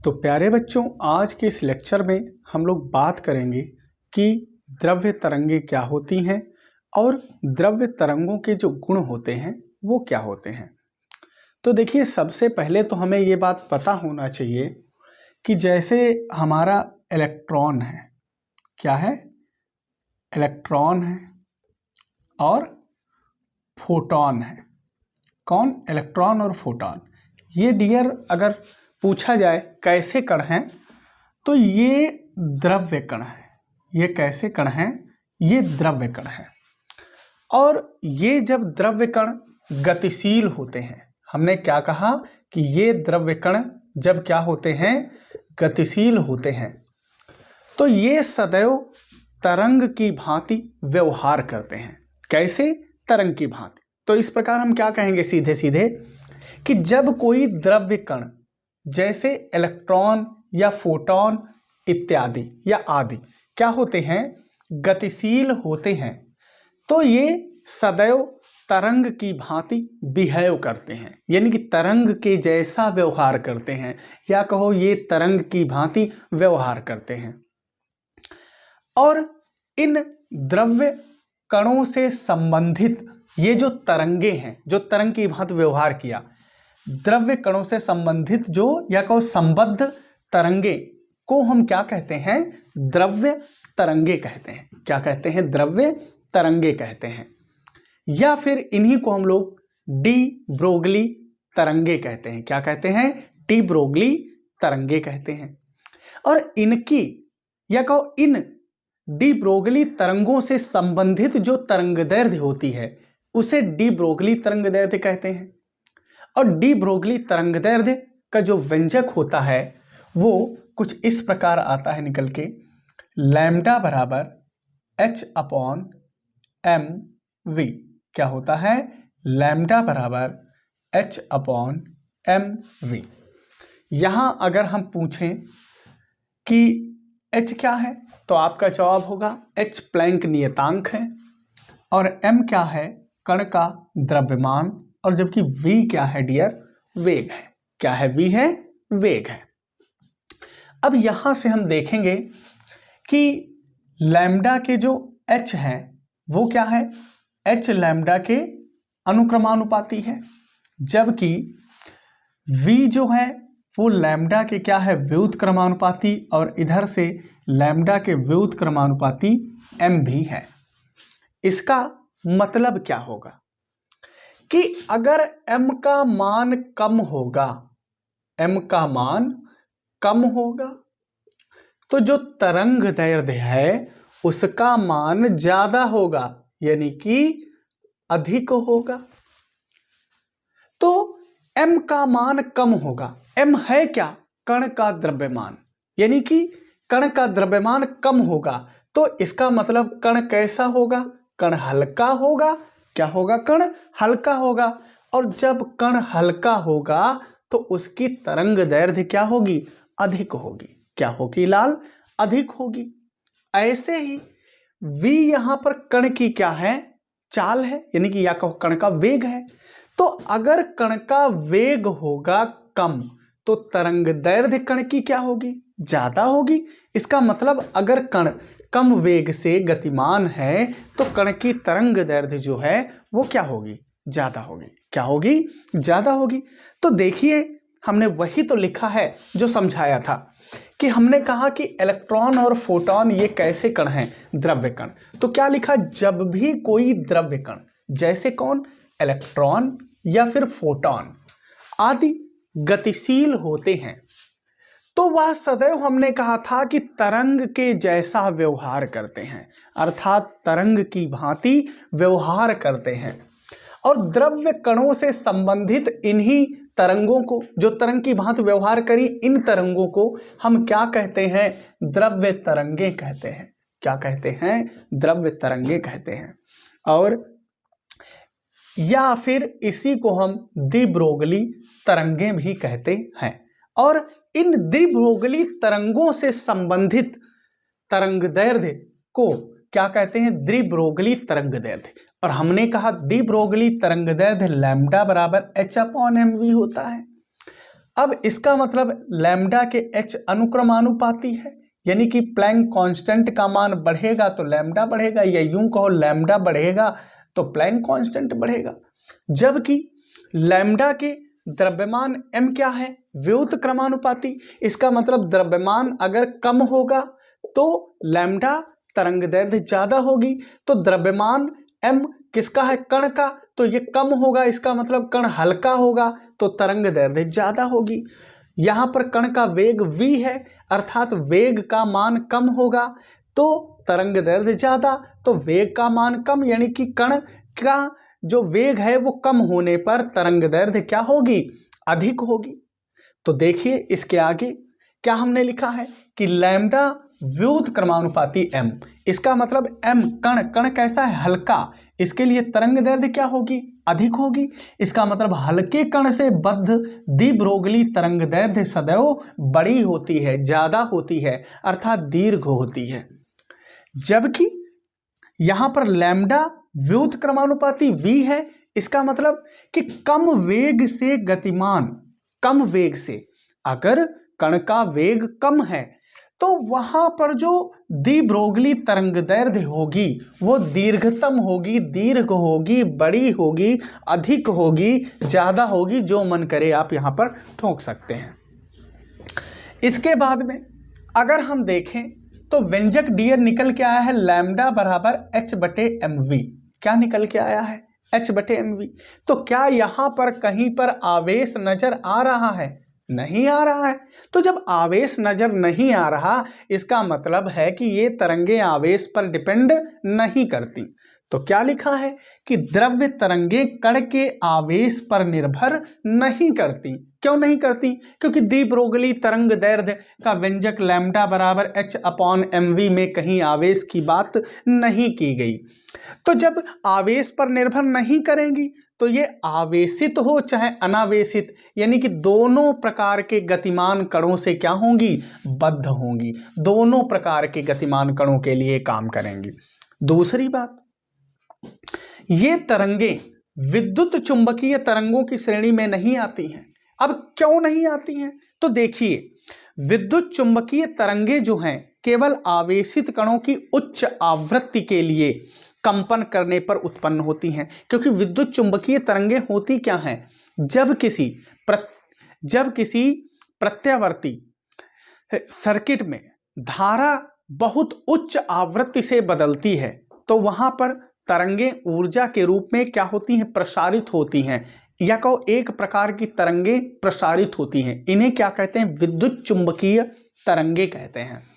तो प्यारे बच्चों, आज के इस लेक्चर में हम लोग बात करेंगे कि द्रव्य तरंगे क्या होती हैं और द्रव्य तरंगों के जो गुण होते हैं वो क्या होते हैं। तो देखिए, सबसे पहले तो हमें ये बात पता होना चाहिए कि जैसे हमारा इलेक्ट्रॉन है, क्या है? इलेक्ट्रॉन है और फोटॉन है। कौन? इलेक्ट्रॉन और फोटॉन। ये डियर अगर पूछा जाए कैसे कण हैं, तो ये द्रव्य कण है। ये कैसे कण हैं? ये द्रव्य कण है। और ये जब द्रव्य कण गतिशील होते हैं, हमने क्या कहा कि ये द्रव्य कण जब क्या होते हैं? गतिशील होते हैं, तो ये सदैव तरंग की भांति व्यवहार करते हैं। कैसे? तरंग की भांति। तो इस प्रकार हम क्या कहेंगे सीधे सीधे कि जब कोई द्रव्य कण जैसे इलेक्ट्रॉन या फोटॉन इत्यादि या आदि क्या होते हैं? गतिशील होते हैं, तो ये सदैव तरंग की भांति बिहेव करते हैं, यानी कि तरंग के जैसा व्यवहार करते हैं, या कहो ये तरंग की भांति व्यवहार करते हैं। और इन द्रव्य कणों से संबंधित ये जो तरंगे हैं, जो तरंग की भांति व्यवहार किया, द्रव्य कणों से संबंधित जो या कहो संबद्ध तरंगे को हम क्या कहते हैं? द्रव्य तरंगे कहते हैं। क्या कहते हैं? द्रव्य तरंगे कहते हैं। या फिर इन्हीं को हम लोग डी ब्रोगली तरंगे कहते हैं। क्या कहते हैं? डी ब्रोगली तरंगे कहते हैं। और इनकी या कहो इन डी ब्रोगली तरंगों से संबंधित जो तरंगदैर्ध्य होती है उसे डी ब्रोगली तरंगदैर्ध्य कहते हैं। और डी ब्रोगली तरंगदैर्ध्य का जो व्यंजक होता है वो कुछ इस प्रकार आता है निकल के, लैम्डा बराबर h अपॉन एम वी। क्या होता है? लैम्डा बराबर h अपॉन एम वी। यहां अगर हम पूछें कि h क्या है, तो आपका जवाब होगा h प्लैंक नियतांक है, और m क्या है? कण का द्रव्यमान, और जबकि v क्या है डियर? वेग है। क्या है? v है, वेग है। अब यहां से हम देखेंगे कि लैम्डा के जो h है वो क्या है? h लैम्डा के अनुक्रमानुपाती है, जबकि v जो है वो लैम्डा के क्या है? व्युत्क्रमानुपाती, और इधर से लैम्डा के व्युत्क्रमानुपाती m भी है। इसका मतलब क्या होगा कि अगर m का मान कम होगा, m का मान कम होगा, तो जो तरंग दैर्ध्य है उसका मान ज्यादा होगा, यानी कि अधिक होगा। तो m का मान कम होगा। m है क्या? कण का द्रव्यमान, यानी कि कण का द्रव्यमान कम होगा, तो इसका मतलब कण कैसा होगा? कण हल्का होगा। क्या होगा? कण हल्का होगा। और जब कण हल्का होगा तो उसकी तरंग दैर्ध्य क्या होगी? अधिक होगी। क्या होगी लाल? अधिक होगी। ऐसे ही v यहां पर कण की क्या है? चाल है, यानी कि या कहो कण का वेग है। तो अगर कण का वेग होगा कम, तो तरंग दैर्ध्य कण की क्या होगी? ज्यादा होगी। इसका मतलब अगर कण कम वेग से गतिमान है तो कण की तरंग दैर्ध्य जो है वो क्या होगी? ज्यादा होगी। क्या होगी? ज्यादा होगी। तो देखिए, हमने वही तो लिखा है जो समझाया था कि हमने कहा कि इलेक्ट्रॉन और फोटॉन ये कैसे कण हैं? द्रव्य कण। तो क्या लिखा? जब भी कोई द्रव्य कण जैसे कौन? इलेक्ट्रॉन या फिर फोटॉन आदि गतिशील होते हैं, तो वह सदैव हमने कहा था कि तरंग के जैसा व्यवहार करते हैं, अर्थात तरंग की भांति व्यवहार करते हैं। और द्रव्य कणों से संबंधित इन्हीं तरंगों को, जो तरंग की भांति व्यवहार करी, इन तरंगों को हम क्या कहते हैं? द्रव्य तरंगे कहते हैं। क्या कहते हैं? द्रव्य तरंगे कहते हैं। और या फिर इसी को हम द्विब्रोगली तरंगे भी कहते हैं। और इन द्विब्रोगली तरंगों से संबंधित तरंगदैर्ध्य को क्या कहते हैं? द्विब्रोगली तरंगदैर्ध्य। और हमने कहा द्विब्रोगली तरंगदैर्ध्य लैम्डा बराबर h अपॉन एम वी होता है। अब इसका मतलब लैम्डा के h अनुक्रमानुपाती है, यानी कि प्लैंक कांस्टेंट का मान बढ़ेगा तो लैम्डा बढ़ेगा, या यूं कहो लैम्डा बढ़ेगा तो प्लैंक कांस्टेंट बढ़ेगा। जबकि लैम्डा के द्रव्यमान m क्या है, व्युत्क्रमानुपाती। इसका मतलब द्रव्यमान अगर कम होगा तो लैम्डा तरंगदैर्घ्य ज्यादा होगी। तो द्रव्यमान m किसका है, कण का, तो ये कम होगा, इसका मतलब कण हल्का होगा तो तरंगदैर्घ्य ज्यादा होगी। यहां पर कण का वेग v है, अर्थात वेग का मान कम होगा तो तरंगदैर्घ्य ज्यादा, तो वेग का मान कम, यानी कि कण का जो वेग है वो कम होने पर तरंगदैर्घ्य क्या होगी, अधिक होगी। तो देखिए इसके आगे क्या हमने लिखा है कि लैम्डा व्युत्क्रमानुपाती m, इसका मतलब m कण कैसा है, हल्का, इसके लिए तरंगदैर्घ्य क्या होगी, अधिक होगी। इसका मतलब हल्के कण से बद्ध द्विब्रोगली तरंगदैर्घ्य सदैव बड़ी होती है, ज्यादा होती है, अर्थात दीर्घ होती है। जबकि यहां पर लैम्डा व्युत्क्रमानुपाती v है, इसका मतलब कि कम वेग से गतिमान, कम वेग से, अगर कण का वेग कम है तो वहां पर जो द्विब्रोगली तरंगदैर्घ्य होगी वो दीर्घतम होगी, दीर्घ होगी, बड़ी होगी, अधिक होगी, ज्यादा होगी, जो मन करे आप यहां पर ठोक सकते हैं। इसके बाद में अगर हम देखें तो व्यंजक डियर निकल के आया है लैम्डा बराबर h/mv। क्या निकल के आया है, h/mv। तो क्या यहां पर कहीं पर आवेश नजर आ रहा है, नहीं आ रहा है। तो जब आवेश नजर नहीं आ रहा, इसका मतलब है कि ये तरंगे आवेश पर डिपेंड नहीं करती। तो क्या लिखा है कि द्रव्य तरंगे कण के आवेश पर निर्भर नहीं करती। क्यों नहीं करती, क्योंकि द्विब्रोगली तरंगदैर्घ्य का व्यंजक लैम्डा बराबर h/mv में कहीं आवेश की बात नहीं की गई। तो जब आवेश पर निर्भर नहीं करेंगी तो ये आवेशित हो चाहे अनावेशित, यानी कि दोनों प्रकार के गतिमान कणों से क्या होंगी, बद्ध होंगी, दोनों प्रकार के गतिमान कणों के लिए काम करेंगी। दूसरी बात, ये तरंगे विद्युत चुंबकीय तरंगों की श्रेणी में नहीं आती हैं। अब क्यों नहीं आती हैं, तो देखिए विद्युत चुंबकीय तरंगे जो हैं केवल आवेशित कणों की उच्च आवृत्ति के लिए कंपन करने पर उत्पन्न होती हैं। क्योंकि विद्युत चुंबकीय तरंगे होती क्या हैं, जब किसी प्रत्यावर्ती सर्किट में धारा बहुत उच्च आवृत्ति से बदलती है तो वहां पर तरंगे ऊर्जा के रूप में क्या होती हैं, प्रसारित होती हैं, या कहो एक प्रकार की तरंगे प्रसारित होती हैं। इन्हें क्या कहते हैं, विद्युत चुंबकीय तरंगे कहते हैं।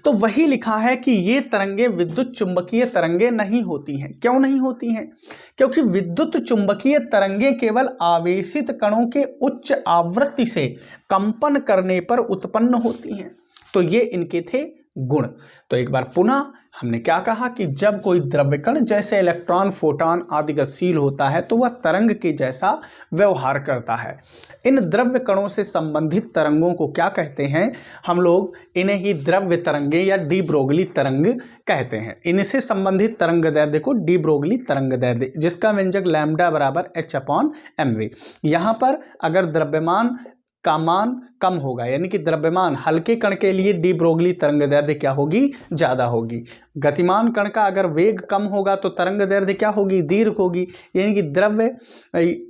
तो वही लिखा है कि ये तरंगे विद्युत चुंबकीय तरंगे नहीं होती हैं। क्यों नहीं होती हैं, क्योंकि विद्युत चुंबकीय तरंगे केवल आवेशित कणों के उच्च आवृत्ति से कंपन करने पर उत्पन्न होती हैं। तो ये इनके थे गुण। तो एक बार पुनः हमने क्या कहा कि जब कोई द्रव्य कण जैसे इलेक्ट्रॉन, फोटॉन आदि गतिशील होता है तो वह तरंग के जैसा व्यवहार करता है। इन द्रव्य कणों से संबंधित तरंगों को क्या कहते हैं, हम लोग इन्हें ही द्रव्य तरंगे या डी ब्रोगली तरंग कहते हैं। इनसे संबंधित तरंगदैर्घ्य को डी ब्रोगली तरंगदैर्घ्य, जिसका व्यंजक लैम्डा बराबर h/mv। यहाँ पर अगर द्रव्यमान का मान कम होगा, यानी कि द्रव्यमान हल्के कण के लिए डी ब्रोगली तरंगदैर्घ्य क्या होगी, ज्यादा होगी। गतिमान कण का अगर वेग कम होगा तो तरंगदैर्घ्य क्या होगी, दीर्घ होगी, यानी कि द्रव्य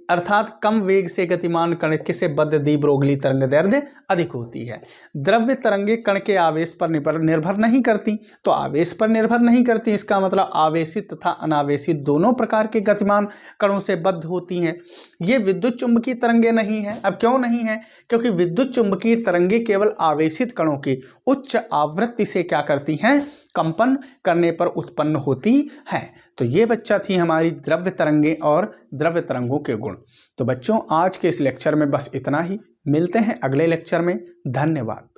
अर्थात कम वेग से गतिमान कण से बद्ध डी ब्रोगली तरंगदैर्घ्य अधिक होती है। द्रव्य तरंगे कण के आवेश पर निर्भर नहीं करती, तो आवेश पर निर्भर नहीं करती, इसका मतलब आवेशित तथा अनावेशित दोनों प्रकार के गतिमान कणों से बद्ध होती हैं। ये विद्युत चुंबकीय तरंगे नहीं है। अब क्यों नहीं है, क्योंकि विद्युत चुंबकीय तरंगे केवल आवेशित कणों की उच्च आवृत्ति से क्या करती हैं, कंपन करने पर उत्पन्न होती है। तो ये बच्चा थी हमारी द्रव्य तरंगे और द्रव्य तरंगों के गुण। तो बच्चों आज के इस लेक्चर में बस इतना ही, मिलते हैं अगले लेक्चर में। धन्यवाद।